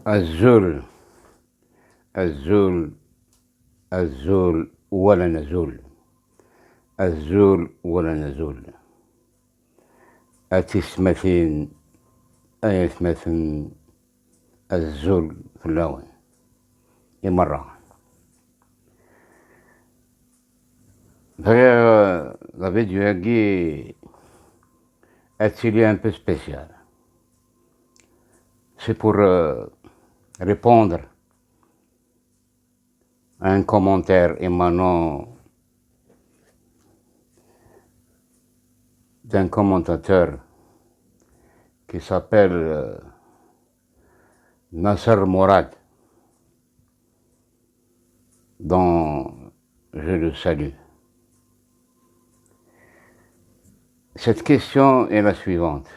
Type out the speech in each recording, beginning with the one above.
الذل الذل الذل ولا نزول الذل ولا نزول أتسمثين أيثمثن الذل في اللون مرة. D'ailleurs, la vidéo est un peu spéciale. C'est pour répondre à un commentaire émanant d'un commentateur qui s'appelle Nasser Morad, dont je le salue. Cette question est la suivante.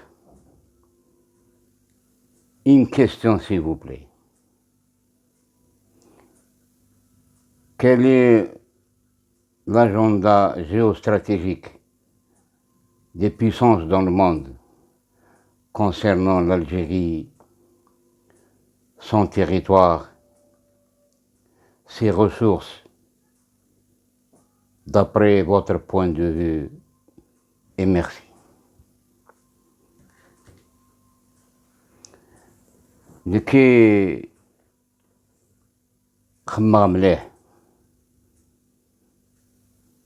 Une question, s'il vous plaît. Quel est l'agenda géostratégique des puissances dans le monde concernant l'Algérie, son territoire, ses ressources, d'après votre point de vue, et merci. لكي خمم مليح.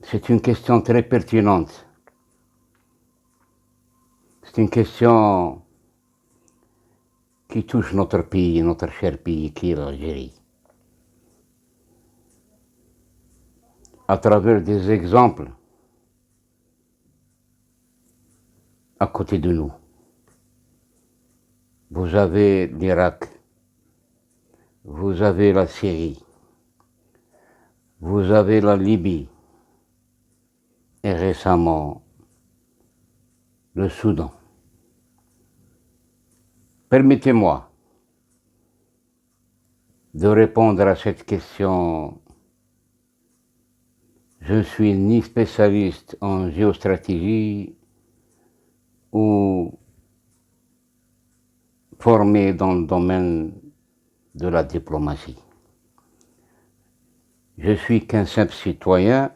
C'est une question très pertinente. C'est une question qui touche notre pays, notre cher pays qui est l'Algérie. À travers des exemples à côté de nous. Vous avez l'Irak, vous avez la Syrie, vous avez la Libye et récemment le Soudan. Permettez-moi de répondre à cette question. Je ne suis ni spécialiste en géostratégie ou formé dans le domaine de la diplomatie. Je suis qu'un simple citoyen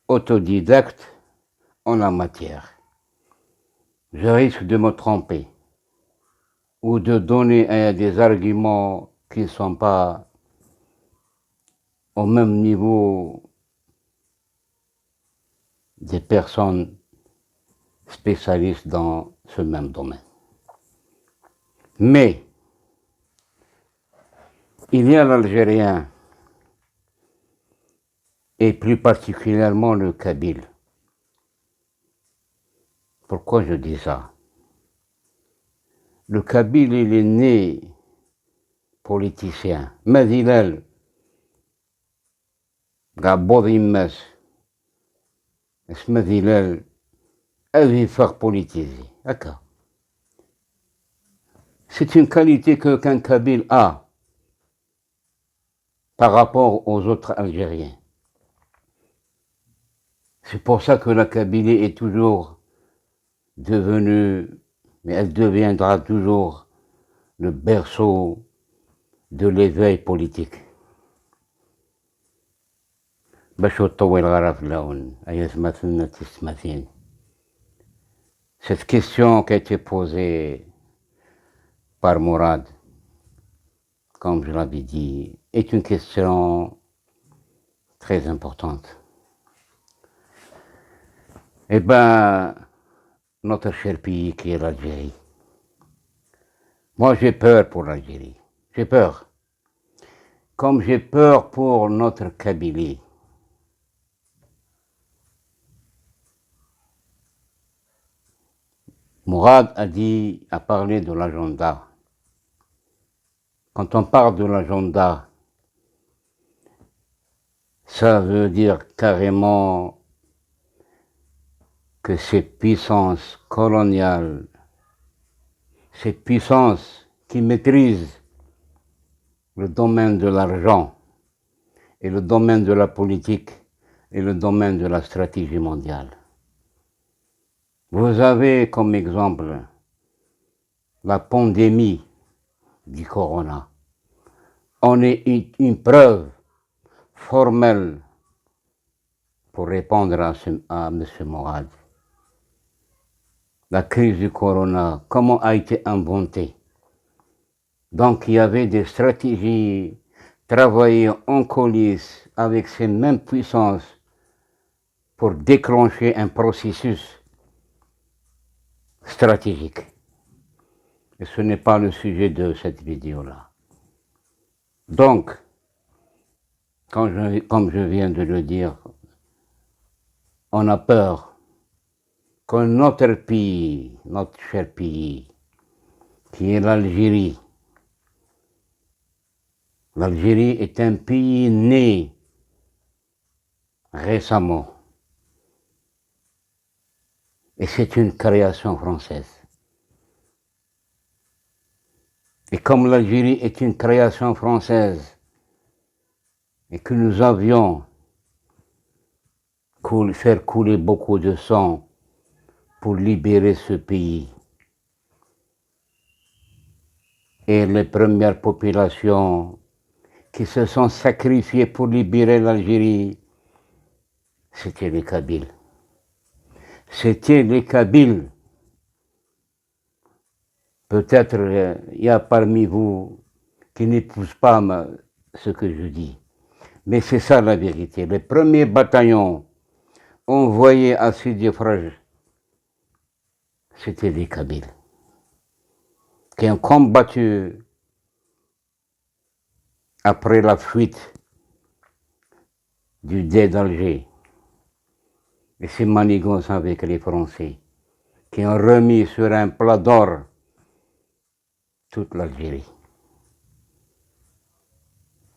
autodidacte en la matière. Je risque de me tromper ou de donner des arguments qui ne sont pas au même niveau des personnes spécialistes dans ce même domaine. Mais il y a l'Algérien, et plus particulièrement le Kabyle. Pourquoi je dis ça? Le Kabyle, il est né politicien. Madilal, Gabodimmas, Madilal, avait fait politiser. D'accord. C'est une qualité qu'un Kabyle a par rapport aux autres Algériens. C'est pour ça que la Kabylie est toujours devenue, mais elle deviendra toujours le berceau de l'éveil politique. Cette question qui a été posée par Mourad, comme je l'avais dit, est une question très importante. Eh bien, notre cher pays qui est l'Algérie. Moi, j'ai peur pour l'Algérie. J'ai peur. Comme j'ai peur pour notre Kabylie. Mourad a parlé de l'agenda. Quand on parle de l'agenda, ça veut dire carrément que ces puissances coloniales, ces puissances qui maîtrisent le domaine de l'argent et le domaine de la politique et le domaine de la stratégie mondiale. Vous avez comme exemple la pandémie du corona. on ait une preuve formelle pour répondre à M. Morad. La crise du corona, comment a été inventée? Donc il y avait des stratégies travaillées en coulisses avec ces mêmes puissances pour déclencher un processus stratégique. Et ce n'est pas le sujet de cette vidéo-là. Donc, comme je viens de le dire, on a peur que notre pays, notre cher pays, qui est l'Algérie, l'Algérie est un pays né récemment. Et c'est une création française. Et comme l'Algérie est une création française, et que nous avions fait couler beaucoup de sang pour libérer ce pays, et les premières populations qui se sont sacrifiées pour libérer l'Algérie, c'était les Kabyles. C'était les Kabyles. Peut-être il y a parmi vous qui n'épousent pas ce que je dis. Mais c'est ça la vérité. Les premiers bataillons envoyés à Sidi Fraj, c'était des Kabyles qui ont combattu après la fuite du Dey d'Alger et ces manigances avec les Français qui ont remis sur un plat d'or toute l'Algérie.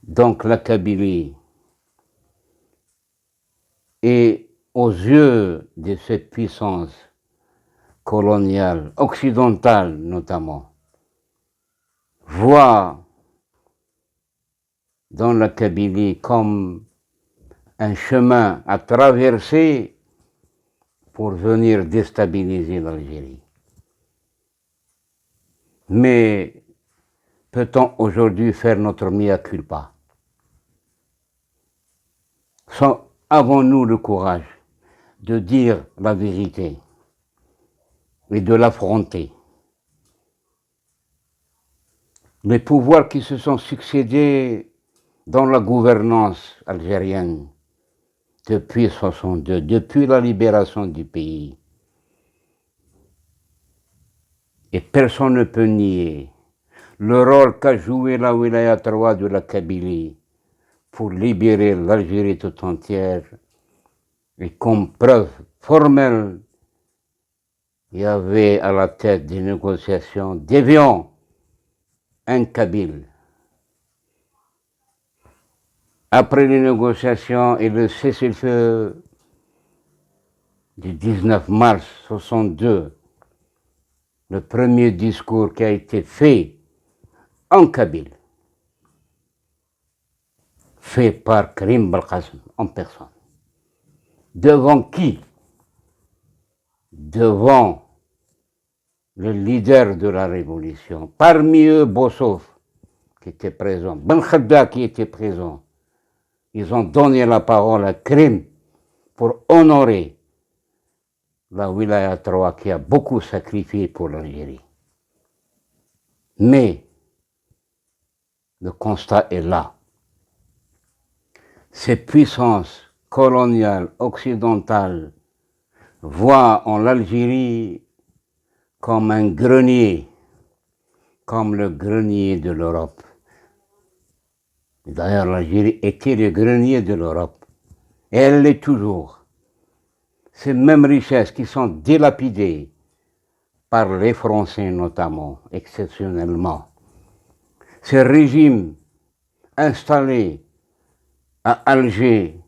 Donc la Kabylie est aux yeux de cette puissance coloniale, occidentale notamment, voit dans la Kabylie comme un chemin à traverser pour venir déstabiliser l'Algérie. Mais peut-on aujourd'hui faire notre mea culpa? Avons-nous le courage de dire la vérité et de l'affronter? Les pouvoirs qui se sont succédés dans la gouvernance algérienne depuis 1962, depuis la libération du pays, et personne ne peut nier le rôle qu'a joué la Wilaya 3 de la Kabylie pour libérer l'Algérie tout entière. Et comme preuve formelle, il y avait à la tête des négociations d'Évian un Kabyle. Après les négociations et le cessez-le-feu du 19 mars 1962, le premier discours qui a été fait en Kabyle, fait par Karim Belkacem en personne. Devant qui? Devant le leader de la révolution. Parmi eux, Bossov, qui était présent, Ben Khadda qui était présent. Ils ont donné la parole à Karim pour honorer la Wilaya 3 qui a beaucoup sacrifié pour l'Algérie. Mais le constat est là. Ces puissances coloniales occidentales voient en l'Algérie comme un grenier, comme le grenier de l'Europe. D'ailleurs, l'Algérie était le grenier de l'Europe. Et elle l'est toujours. Ces mêmes richesses qui sont dilapidées par les Français notamment, exceptionnellement. Ces régimes installés à Alger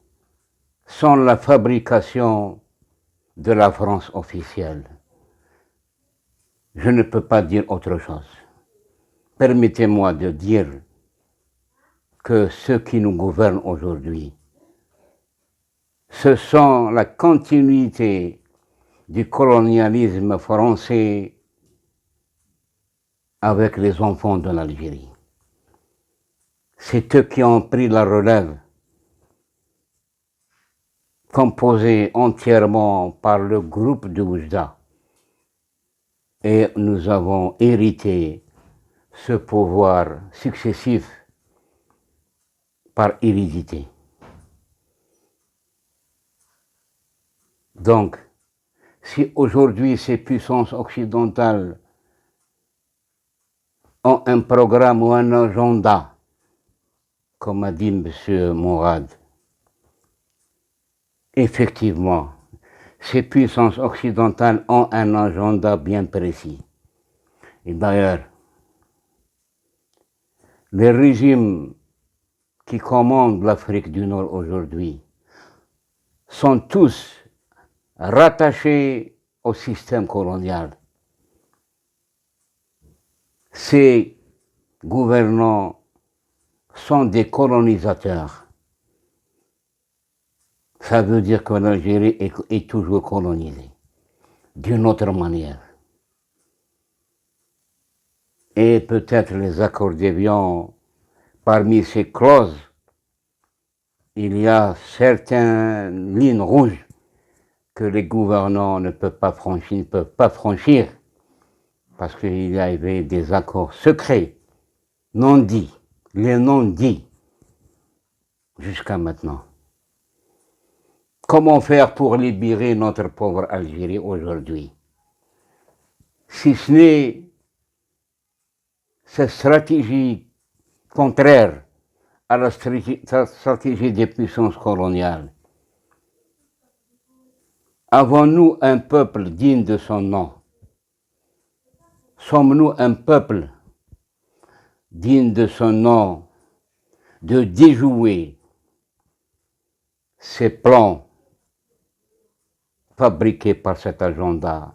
sont la fabrication de la France officielle. Je ne peux pas dire autre chose. Permettez-moi de dire que ceux qui nous gouvernent aujourd'hui, ce sont la continuité du colonialisme français avec les enfants de l'Algérie. c'est eux qui ont pris la relève, composé entièrement par le groupe de Oujda. Et nous avons hérité ce pouvoir successif par hérédité. Donc, si aujourd'hui ces puissances occidentales ont un programme ou un agenda, comme a dit M. Mourad, effectivement, ces puissances occidentales ont un agenda bien précis. Et d'ailleurs, les régimes qui commandent l'Afrique du Nord aujourd'hui sont tous rattachés au système colonial. Ces gouvernants sont des colonisateurs. Ça veut dire que l'Algérie est toujours colonisée, d'une autre manière. Et peut-être les accords d'Évian, parmi ces clauses, il y a certaines lignes rouges que les gouvernants ne peuvent pas franchir, parce qu'il y avait des accords secrets, non dits, les non dits, jusqu'à maintenant. Comment faire pour libérer notre pauvre Algérie aujourd'hui? Si ce n'est cette stratégie contraire à la stratégie des puissances coloniales. Avons-nous un peuple digne de son nom? Sommes-nous un peuple digne de son nom de déjouer ces plans fabriqués par cet agenda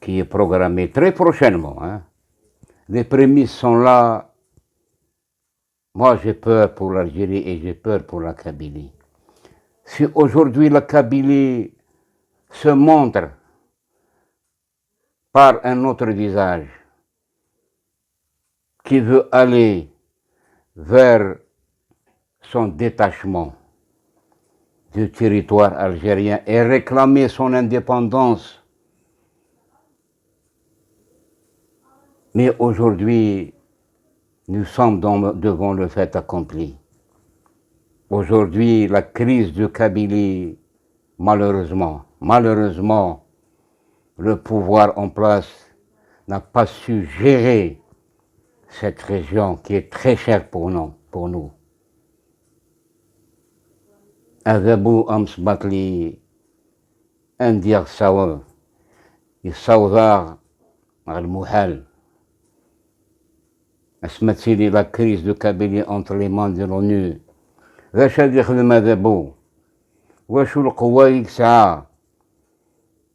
qui est programmé très prochainement, hein? Les prémices sont là. Moi, j'ai peur pour l'Algérie et j'ai peur pour la Kabylie. Si aujourd'hui la Kabylie se montre par un autre visage, qui veut aller vers son détachement du territoire algérien et réclamer son indépendance. Mais aujourd'hui, nous sommes devant le fait accompli. Aujourd'hui, la crise de Kabylie, malheureusement, le pouvoir en place n'a pas su gérer cette région qui est très chère pour nous. أذبوا أمس بطلي أندير صور يصوغ المحال اسمتي لي لا كريز دو كابيلي اونتر لي مان دو لونو واش غادي يخدم أذبو واشو القوة يسعى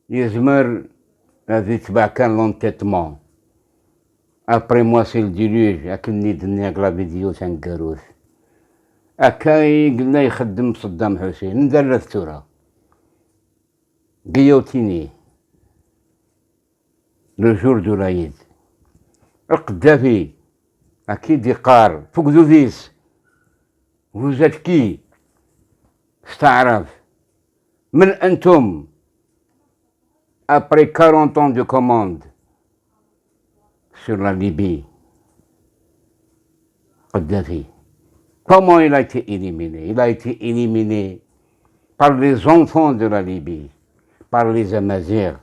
يزمر هذا يتبع كان لونتيتمون ابري موا سي الديلوج اكني دنياك لا فيديو تنكروث أكاي قلنا يخدم صدام حسين ندرت ثورة guillotiné le jour de l'Aïd. القدافي أكيد يقار فوق ذوذيس vous êtes qui استعرف من أنتم après 40 ans de commande sur la Libye. Kadhafi. Comment il a été éliminé? Il a été éliminé par les enfants de la Libye, par les Amazirs.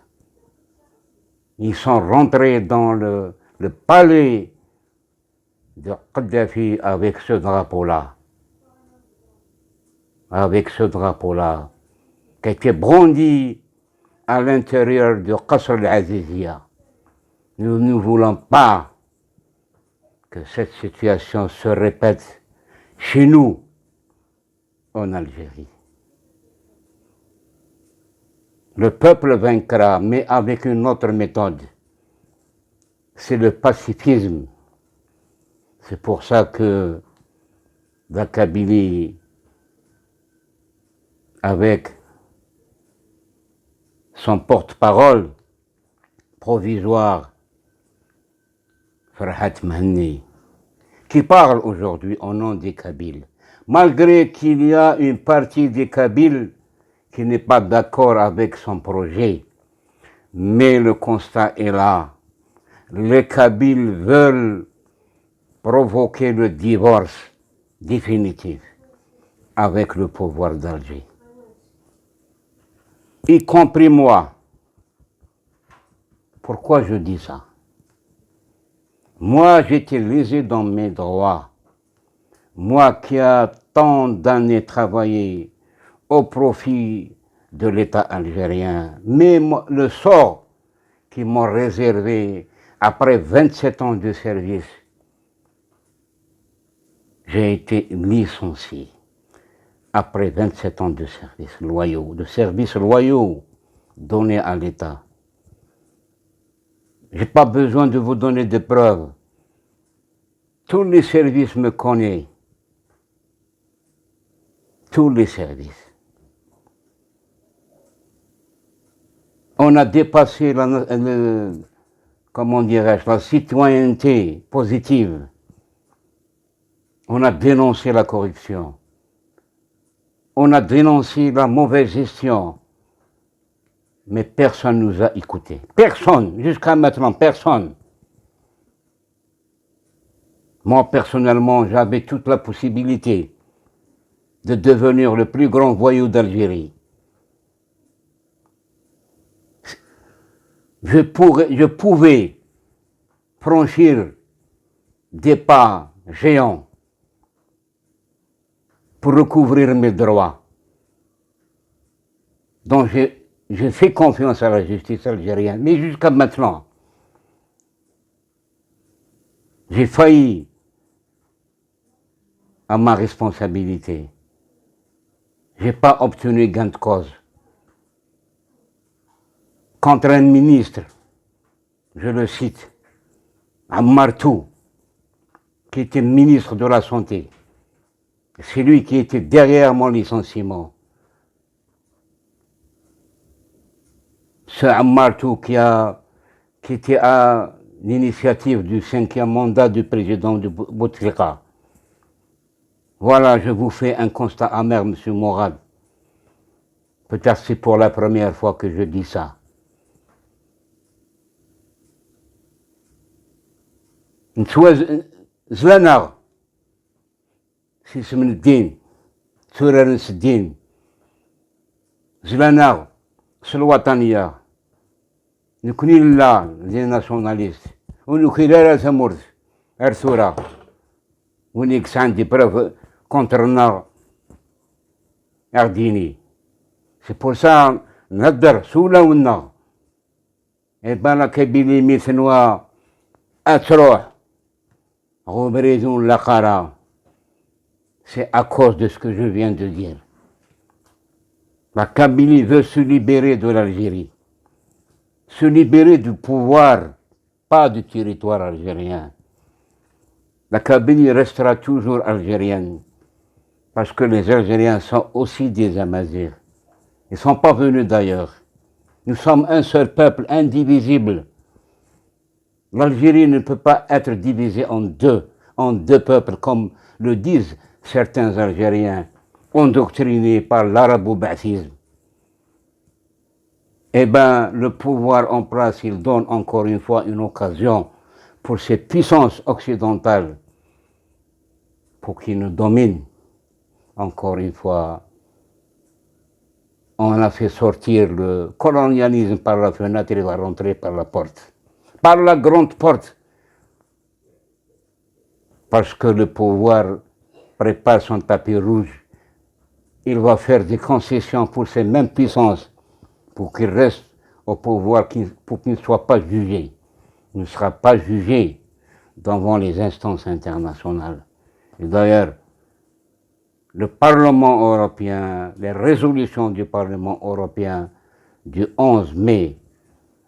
Ils sont rentrés dans le palais de Kadhafi avec ce drapeau-là. Avec ce drapeau-là, qui a été brandi à l'intérieur du Qasr al-Azizia. Nous ne voulons pas que cette situation se répète chez nous, en Algérie. Le peuple vaincra, mais avec une autre méthode. C'est le pacifisme. C'est pour ça que la Kabylie, avec son porte-parole provisoire, Farhat Mahni, qui parle aujourd'hui au nom des Kabyles. Malgré qu'il y a une partie des Kabyles qui n'est pas d'accord avec son projet, mais le constat est là. Les Kabyles veulent provoquer le divorce définitif avec le pouvoir d'Alger. Y compris moi. Pourquoi je dis ça? Moi, j'étais lésé dans mes droits. Moi qui ai tant d'années travaillé au profit de l'État algérien, mais le sort qu'ils m'ont réservé après 27 ans de service, j'ai été licencié après 27 ans de services loyaux donnés à l'État. Je n'ai pas besoin de vous donner des preuves. Tous les services me connaissent. Tous les services. On a dépassé comment dirais-je, la citoyenneté positive. On a dénoncé la corruption. On a dénoncé la mauvaise gestion. Mais personne ne nous a écoutés. Personne, jusqu'à maintenant, personne. Moi, personnellement, j'avais toute la possibilité de devenir le plus grand voyou d'Algérie. Je pouvais franchir des pas géants pour recouvrir mes droits. Donc je fais confiance à la justice algérienne. Mais jusqu'à maintenant, j'ai failli à ma responsabilité. Je n'ai pas obtenu gain de cause. Contre un ministre, je le cite, Ammartou, qui était ministre de la Santé. C'est lui qui était derrière mon licenciement. Ce Ammartou qui était à l'initiative du 5e mandat du président de Bouteflika. Voilà, je vous fais un constat amer, M. Morad. Peut-être c'est pour la première fois que je dis ça. Zlanar, si c'est le din, Suran Sdin, Zlanar, Slwatania, nous connaissons là les nationalistes, ou nous connaissons les morts, Ersura, ou nous avons des preuves contre Nar Ardini. C'est pour ça, Nadar, Soula ou Nar, et bien la Kabylie Mithnoa, Atroh, Robrezon Lakara, c'est à cause de ce que je viens de dire. La Kabylie veut se libérer de l'Algérie, se libérer du pouvoir, pas du territoire algérien. La Kabylie restera toujours algérienne, parce que les Algériens sont aussi des Amazirs. Ils ne sont pas venus d'ailleurs. Nous sommes un seul peuple, indivisible. L'Algérie ne peut pas être divisée en deux peuples, comme le disent certains Algériens, endoctrinés par l'arabo-baptisme. Eh bien, le pouvoir en place, il donne encore une fois une occasion pour ces puissances occidentales, pour qu'ils nous dominent. Encore une fois, on a fait sortir le colonialisme par la fenêtre, il va rentrer par la porte. Par la grande porte. Parce que le pouvoir prépare son tapis rouge. Il va faire des concessions pour ces mêmes puissances, pour qu'ils restent au pouvoir, pour qu'ils ne soient pas jugés. Il ne sera pas jugé devant les instances internationales. Et d'ailleurs, le Parlement européen, les résolutions du Parlement européen du 11 mai,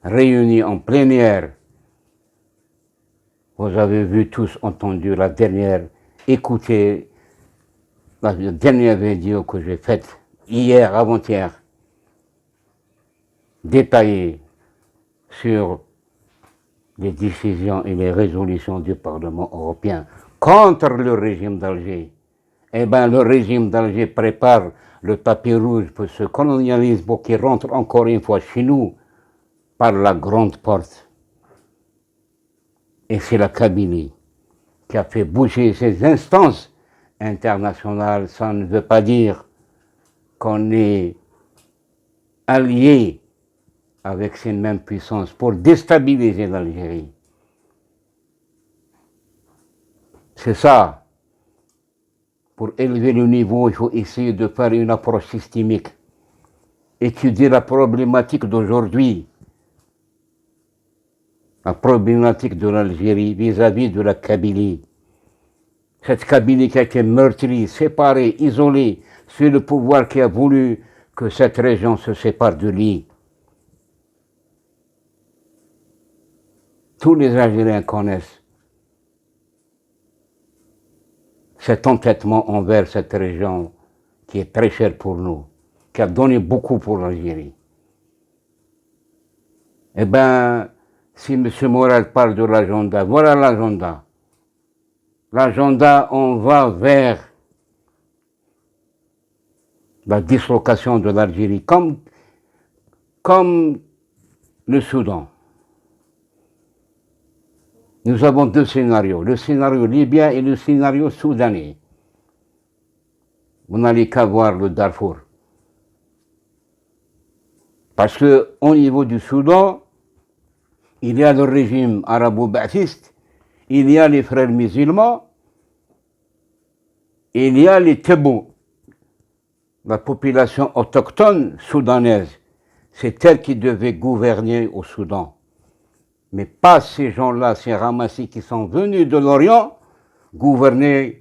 réunies en plénière, vous avez vu tous entendu la dernière, écoutez la dernière vidéo que j'ai faite hier, avant-hier, détaillée sur les décisions et les résolutions du Parlement européen contre le régime d'Alger. Eh bien, le régime d'Alger prépare le tapis rouge pour ce colonialisme qui rentre encore une fois chez nous par la grande porte. Et c'est la Kabylie qui a fait bouger ces instances internationales. Ça ne veut pas dire qu'on est allié avec ces mêmes puissances pour déstabiliser l'Algérie. C'est ça. Pour élever le niveau, il faut essayer de faire une approche systémique, étudier la problématique d'aujourd'hui, la problématique de l'Algérie vis-à-vis de la Kabylie. Cette Kabylie qui a été meurtrie, séparée, isolée, c'est le pouvoir qui a voulu que cette région se sépare de lui. Tous les Algériens connaissent cet entêtement envers cette région qui est très chère pour nous, qui a donné beaucoup pour l'Algérie. Eh bien, si M. Morel parle de l'agenda, voilà l'agenda. L'agenda, on va vers la dislocation de l'Algérie, comme le Soudan. Nous avons deux scénarios, le scénario libyen et le scénario soudanais. Vous n'allez qu'à voir le Darfour. Parce qu'au niveau du Soudan, il y a le régime arabo-ba'athiste, il y a les frères musulmans, il y a les Tebou, la population autochtone soudanaise. C'est elle qui devait gouverner au Soudan. Mais pas ces gens-là, ces ramassis qui sont venus de l'Orient, gouverner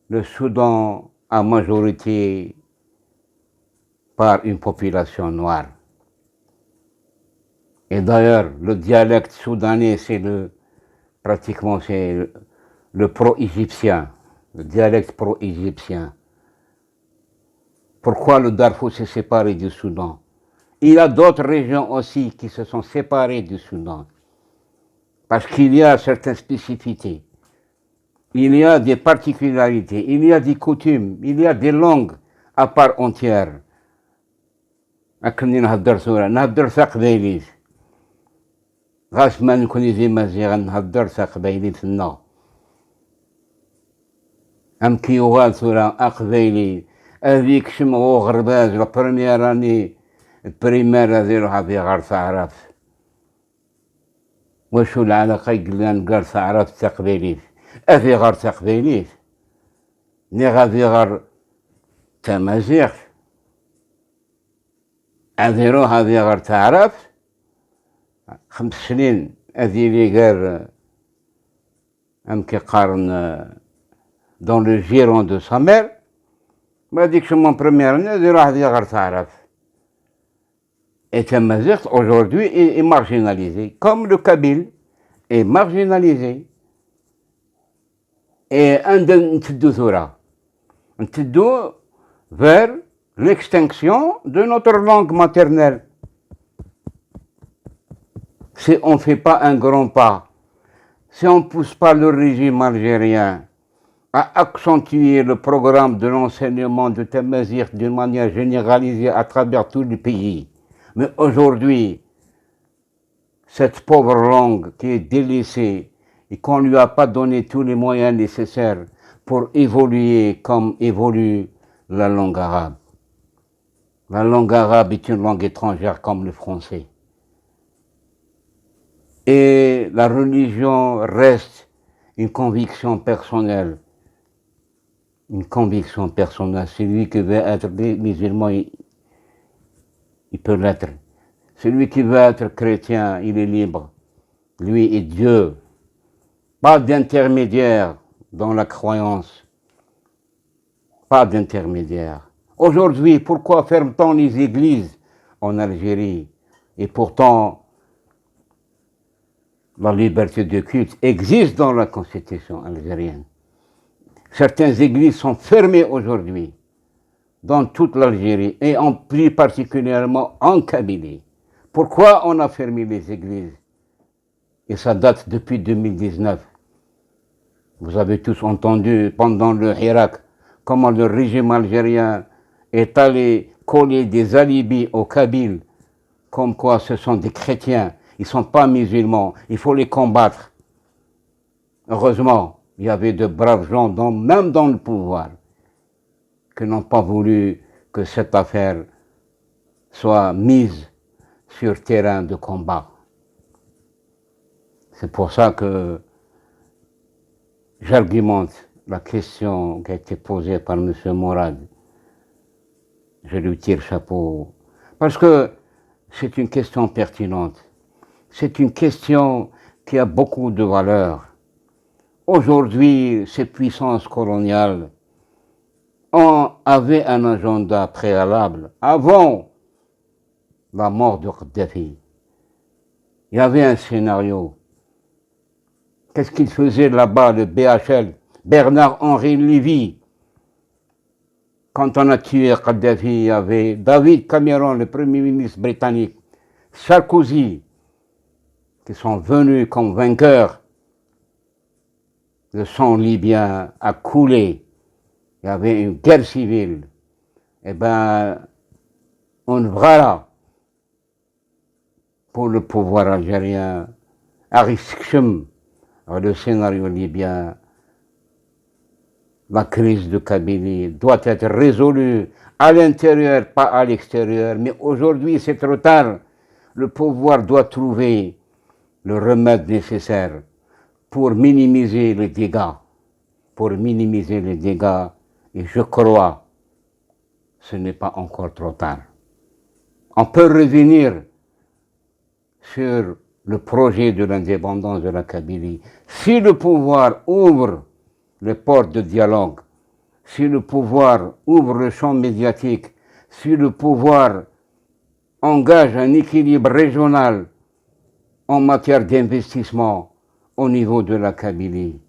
le Soudan à majorité par une population noire. Et d'ailleurs, le dialecte soudanais, pratiquement le pro-égyptien, le dialecte pro-égyptien. Pourquoi le Darfour s'est séparé du Soudan? Il y a d'autres régions aussi qui se sont séparées du Soudan. Parce qu'il y a certaines spécificités, il y a des particularités, il y a des coutumes, il y a des langues à part entière. غاش ما نكوني زي مزيغا نهضر تقبايلي تنا ام كيوغال ثورا اقبايلي هذيك شمغو غرباز لا بروميير اني بريمير هذي روحها في غار تعرف وشو العلاقة يقلان قال تعرف تقبايلي افي غار تقبايلي ني غادي غار تمازيغ هذي روح هذي غار تعرف 5 سنين هذه اللي قال ام كيقارن دون لو جيرون دو سا مير ما ديكش مون بروميير اني هذه راح هذه غير تعرف. Et Tamazight aujourd'hui est marginalisé, comme le Kabyle est marginalisé. Et نتدو vers l'extinction de notre langue maternelle. Si on ne fait pas un grand pas, si on ne pousse pas le régime algérien à accentuer le programme de l'enseignement de Tamazight d'une manière généralisée à travers tout le pays, mais aujourd'hui, cette pauvre langue qui est délaissée et qu'on ne lui a pas donné tous les moyens nécessaires pour évoluer comme évolue la langue arabe. La langue arabe est une langue étrangère comme le français. Et la religion reste une conviction personnelle. Une conviction personnelle. Celui qui veut être musulman, il peut l'être. Celui qui veut être chrétien, il est libre. Lui est Dieu. Pas d'intermédiaire dans la croyance. Pas d'intermédiaire. Aujourd'hui, pourquoi ferme-t-on les églises en Algérie? Et pourtant, la liberté de culte existe dans la constitution algérienne. Certaines églises sont fermées aujourd'hui dans toute l'Algérie et en plus particulièrement en Kabylie. Pourquoi on a fermé les églises? Et ça date depuis 2019. Vous avez tous entendu pendant le Irak comment le régime algérien est allé coller des alibis aux Kabyles, comme quoi ce sont des chrétiens, ils ne sont pas musulmans, il faut les combattre. Heureusement, il y avait de braves gens, même dans le pouvoir, qui n'ont pas voulu que cette affaire soit mise sur terrain de combat. C'est pour ça que j'argumente la question qui a été posée par M. Mourad. Je lui tire chapeau. Parce que c'est une question pertinente. C'est une question qui a beaucoup de valeur. Aujourd'hui, ces puissances coloniales avaient un agenda préalable avant la mort de Kadhafi. Il y avait un scénario. Qu'est-ce qu'il faisait là-bas, le BHL, Bernard-Henri Lévy? Quand on a tué Kadhafi, il y avait David Cameron, le premier ministre britannique, Sarkozy, qui sont venus comme vainqueurs. Le sang libyen a coulé. Il y avait une guerre civile. Eh bien, voilà, pour le pouvoir algérien, Aristchum, le scénario libyen, la crise de Kabylie doit être résolue à l'intérieur, pas à l'extérieur. Mais aujourd'hui, c'est trop tard. Le pouvoir doit trouver le remède nécessaire pour minimiser les dégâts. Pour minimiser les dégâts, et je crois, ce n'est pas encore trop tard. On peut revenir sur le projet de l'indépendance de la Kabylie. Si le pouvoir ouvre les portes de dialogue, si le pouvoir ouvre le champ médiatique, si le pouvoir engage un équilibre régional en matière d'investissement au niveau de la Kabylie.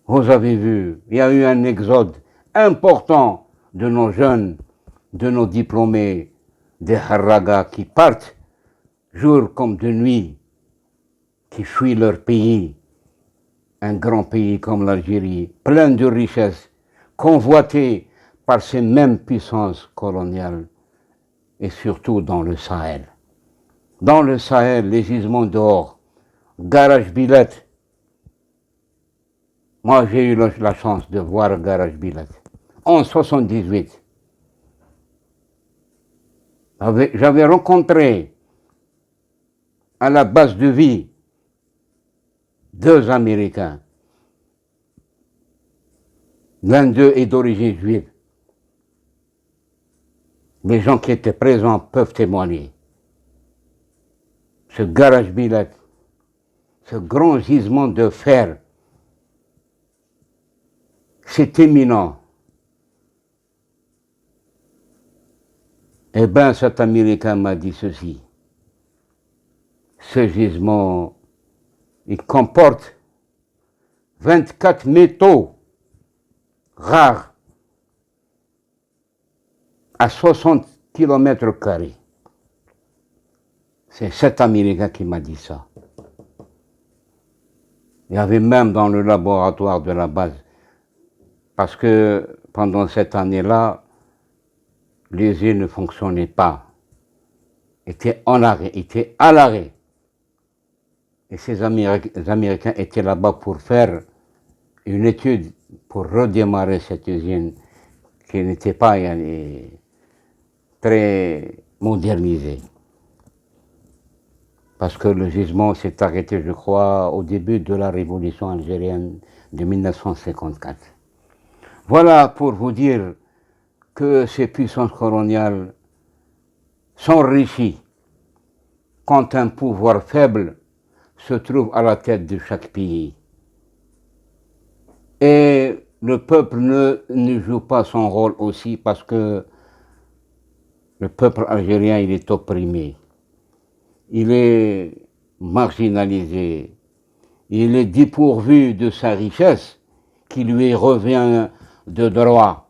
Vous avez vu, il y a eu un exode important de nos jeunes, de nos diplômés, des Harraga qui partent jour comme de nuit, qui fuient leur pays, un grand pays comme l'Algérie, plein de richesses, convoité par ces mêmes puissances coloniales, et surtout dans le Sahel. Dans le Sahel, les gisements d'or, Garage Billet. Moi, j'ai eu la chance de voir Garage Billet en 78. J'avais rencontré à la base de vie 2 Américains. L'un d'eux est d'origine juive. Les gens qui étaient présents peuvent témoigner. Ce Garage Billet, ce grand gisement de fer, c'est éminent. Eh bien, cet Américain m'a dit ceci. Ce gisement, il comporte 24 métaux rares à 60 km². C'est cet Américain qui m'a dit ça. Il y avait même dans le laboratoire de la base, parce que pendant cette année-là, l'usine ne fonctionnait pas, était en arrêt, était à l'arrêt. Et ces Américains étaient là-bas pour faire une étude pour redémarrer cette usine qui n'était pas très modernisée. Parce que le gisement s'est arrêté, je crois, au début de la révolution algérienne de 1954. Voilà pour vous dire que ces puissances coloniales s'enrichissent quand un pouvoir faible se trouve à la tête de chaque pays. Et le peuple ne joue pas son rôle aussi parce que le peuple algérien, il est opprimé. Il est marginalisé. Il est dépourvu de sa richesse qui lui revient de droit.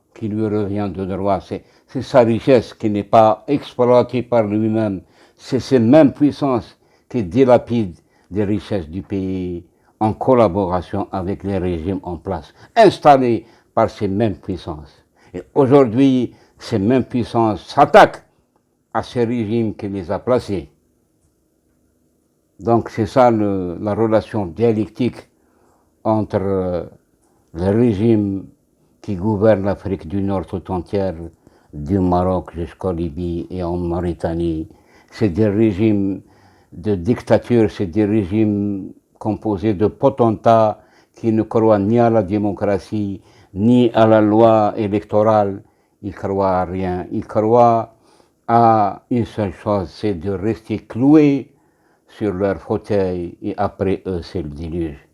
C'est sa richesse qui n'est pas exploitée par lui-même. C'est ces mêmes puissances qui dilapident des richesses du pays en collaboration avec les régimes en place, installés par ces mêmes puissances. Et aujourd'hui, ces mêmes puissances s'attaquent à ces régimes qui les a placés. Donc c'est ça la relation dialectique entre le régime qui gouverne l'Afrique du Nord tout entière, du Maroc jusqu'en Libye et en Mauritanie. C'est des régimes de dictature, c'est des régimes composés de potentats qui ne croient ni à la démocratie, ni à la loi électorale. Ils croient à rien. Ils croient à une seule chose, c'est de rester cloués sur leur fauteuil et après eux, c'est le déluge.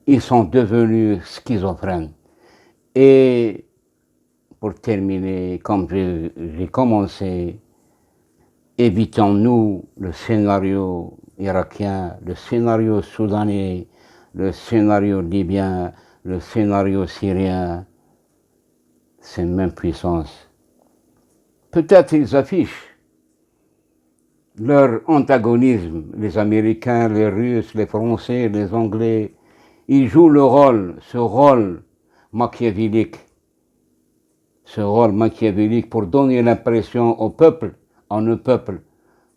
Ils sont devenus schizophrènes. Et pour terminer, comme j'ai commencé, évitons-nous le scénario irakien, le scénario soudanais, le scénario libyen, le scénario syrien, ces mêmes puissances. Peut-être ils affichent leur antagonisme, les Américains, les Russes, les Français, les Anglais, ils jouent le rôle, ce rôle machiavélique pour donner l'impression au peuple, à nos peuples,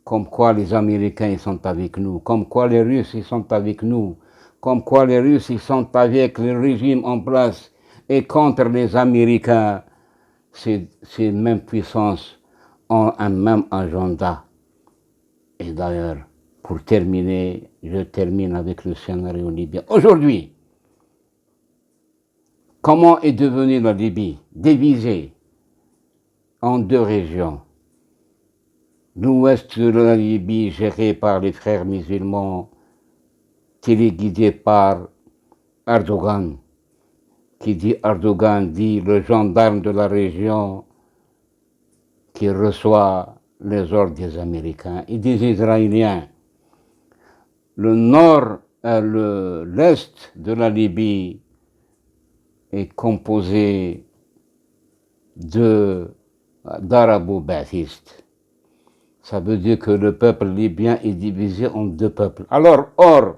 comme quoi les Américains ils sont avec nous, comme quoi les Russes ils sont avec nous, comme quoi les Russes ils sont avec le régime en place et contre les Américains. Ces mêmes puissances ont un même agenda. Et d'ailleurs, pour terminer, je termine avec le scénario libyen. Aujourd'hui, comment est devenue la Libye? Divisée en deux régions. L'ouest de la Libye géré par les frères musulmans, téléguidé par Erdogan, qui dit Erdogan dit le gendarme de la région qui reçoit les ordres des Américains et des Israéliens. Le nord, l'est de la Libye est composé d'arabo-ba'thistes. Ça veut dire que le peuple libyen est divisé en deux peuples. Alors, or,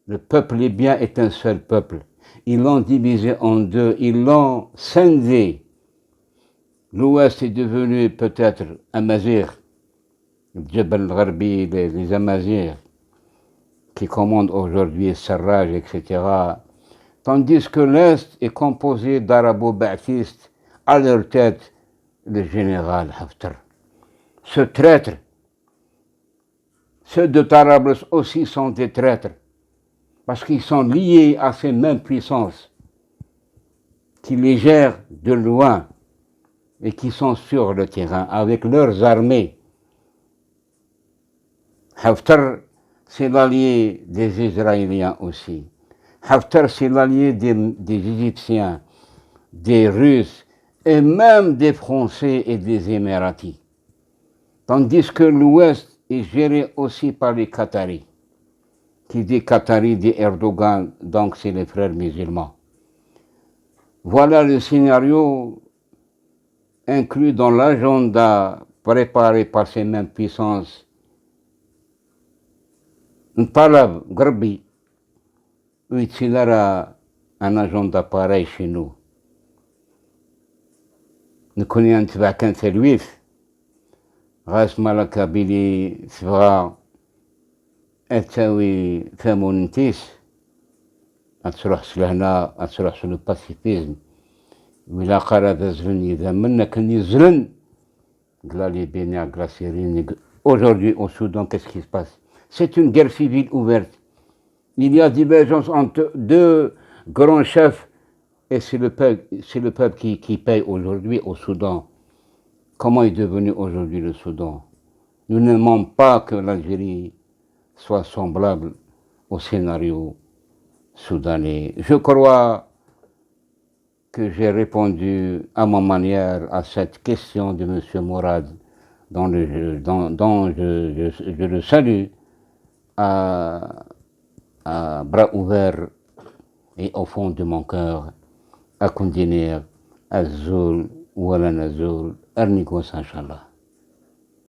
le peuple libyen est un seul peuple. Ils l'ont divisé en deux, ils l'ont scindé. L'Ouest est devenu peut-être Amazigh, Djebel al-Gharbi, les Amazirs, qui commandent aujourd'hui Sarraj, etc. Tandis que l'Est est composé d'arabo-ba'thistes, à leur tête le général Haftar. Ce traître, ceux de Tarablos aussi sont des traîtres, parce qu'ils sont liés à ces mêmes puissances qui les gèrent de loin et qui sont sur le terrain avec leurs armées. Haftar, c'est l'allié des Israéliens aussi. Haftar, c'est l'allié des Égyptiens, des Russes et même des Français et des Émiratis. Tandis que l'Ouest est géré aussi par les Qataris. Qui dit Qatari dit Erdogan, donc c'est les frères musulmans. Voilà le scénario inclus dans l'agenda préparé par ces mêmes puissances. Ntalab, Garbi, utilisera un agenda pareil chez nous. Nous connaissons un peu de l'Ouest. غاس مالك بلي ثبغى أتاوي ثامون نتيس أتروح لهنا أتروح لو باسيفيزم ولا قرا زلن إذا منا كان يزلن قلا لي بيني قلا سيريني. Aujourd'hui au Soudan, qu'est-ce qui se passe? C'est une guerre civile ouverte. Il y a divergence entre deux grands chefs et c'est le peuple qui paye aujourd'hui au Soudan. Comment est devenu aujourd'hui le Soudan? Nous n'aimons pas que l'Algérie soit semblable au scénario soudanais. Je crois que j'ai répondu à ma manière à cette question de M. Mourad, dont je le salue à bras ouverts et au fond de mon cœur, à Koundiner, à Zoul, ou à la Nazoul, Arnikos, Inch'Allah.